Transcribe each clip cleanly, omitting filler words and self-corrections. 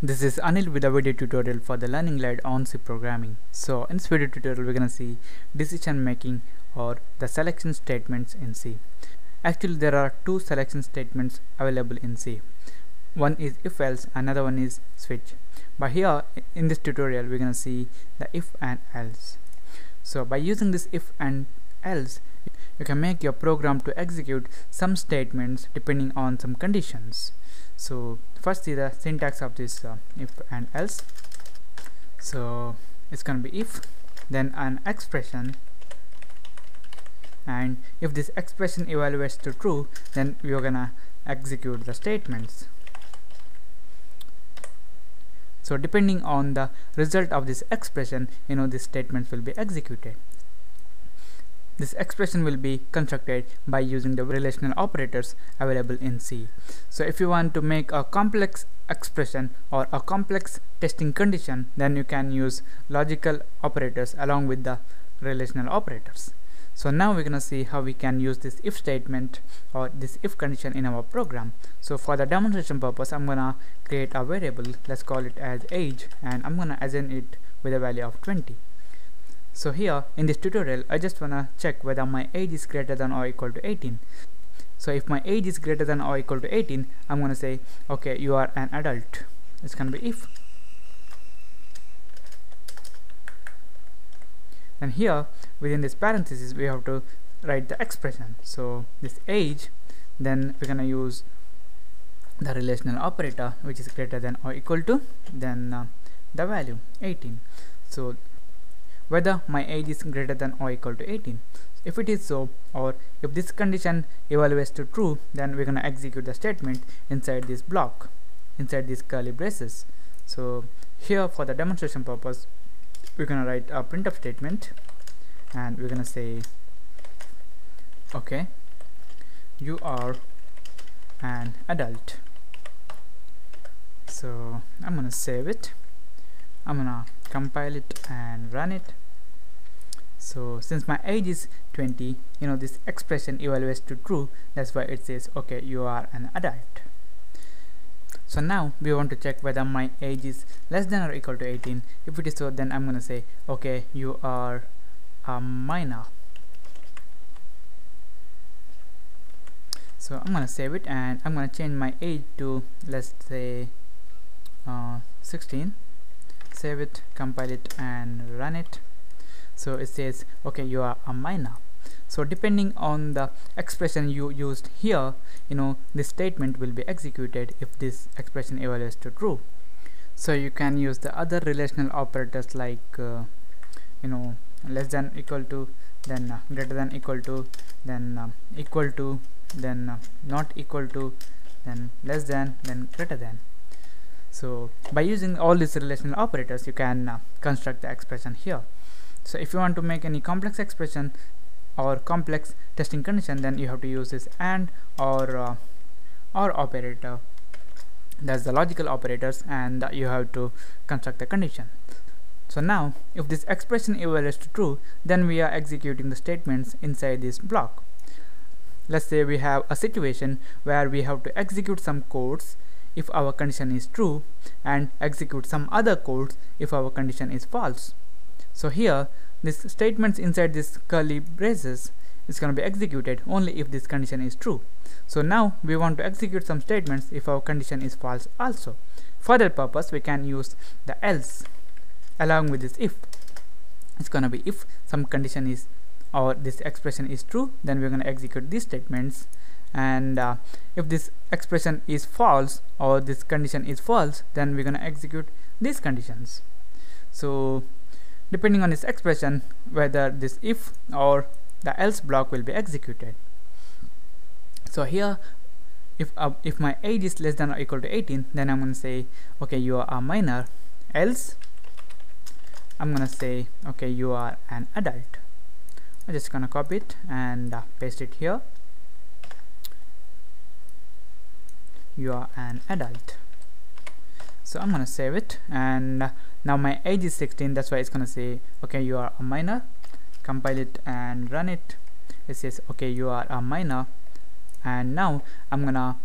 This is Anil with a video tutorial for the learning led on C programming. So in this video tutorial we're gonna see decision making or the selection statements in C. Actually there are two selection statements available in C. One is if else, another one is switch. But here in this tutorial we're gonna see the if and else. So by using this if and else, you can make your program to execute some statements depending on some conditions. So first see the syntax of this if and else. So it's gonna be if, then an expression, and if this expression evaluates to true, then we are gonna execute the statements. So depending on the result of this expression, these statements will be executed. This expression will be constructed by using the relational operators available in C. So if you want to make a complex expression or a complex testing condition, then you can use logical operators along with the relational operators. So now we're gonna see how we can use this if statement or this if condition in our program. So for the demonstration purpose, I'm gonna create a variable, let's call it as age, and I'm gonna assign it with a value of 20. So here in this tutorial I just wanna check whether my age is greater than or equal to 18. So if my age is greater than or equal to 18, I'm gonna say okay, you are an adult. It's gonna be if. And here within this parenthesis we have to write the expression. So this age, then we're gonna use the relational operator which is greater than or equal to, then the value 18. So whether my age is greater than or equal to 18. If it is so, or if this condition evaluates to true, then we're gonna execute the statement inside this block, inside these curly braces. So here for the demonstration purpose, we're gonna write a printf statement, and we're gonna say okay, you are an adult. So I'm gonna save it, I'm gonna compile it and run it. So since my age is 20, this expression evaluates to true, that's why it says okay, you are an adult. So now we want to check whether my age is less than or equal to 18. If it is so, then I'm gonna say okay, you are a minor. So I'm gonna save it, and I'm gonna change my age to, let's say 16. Save it, compile it and run it. So it says okay, you are a minor. So depending on the expression you used here, this statement will be executed if this expression evaluates to true. So you can use the other relational operators like less than equal to, then greater than equal to, then equal to, then not equal to, then less than, then greater than. So by using all these relational operators, you can construct the expression here. So if you want to make any complex expression or complex testing condition, then you have to use this and or operator. That's the logical operators, and you have to construct the condition. So now if this expression evaluates to true, then we are executing the statements inside this block. Let's say we have a situation where we have to execute some codes if our condition is true, and execute some other codes if our condition is false. So here this statements inside this curly braces is going to be executed only if this condition is true. So now we want to execute some statements if our condition is false also. For that purpose we can use the else along with this if. It's going to be if some condition is, or this expression is true, then we're going to execute these statements, and if this expression is false or this condition is false, then we're going to execute these conditions. So depending on this expression, whether this if or the else block will be executed. So here if my age is less than or equal to 18, then I'm going to say okay, you are a minor. Else I'm going to say okay, you are an adult. I'm just gonna copy it and paste it here. You are an adult. So I'm gonna save it, and now my age is 16, that's why it's gonna say okay, you are a minor. Compile it and run it. It says okay, you are a minor, and now I'm gonna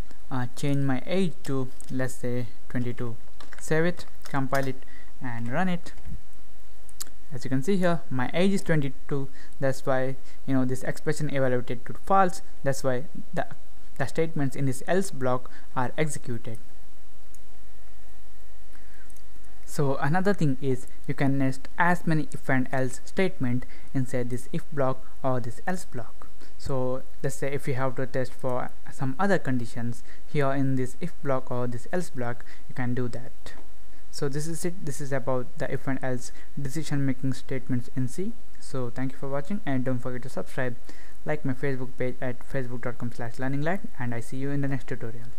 change my age to, let's say 22. save it, compile it and run it. As you can see here, my age is 22. That's why this expression evaluated to false. That's why the statements in this else block are executed. So another thing is you can nest as many if and else statement inside this if block or this else block. So let's say if you have to test for some other conditions here in this if block or this else block, you can do that. So this is it. This is about the if and else decision making statements in C. So thank you for watching, and don't forget to subscribe, like my Facebook page at facebook.com/learninglight, and I see you in the next tutorial.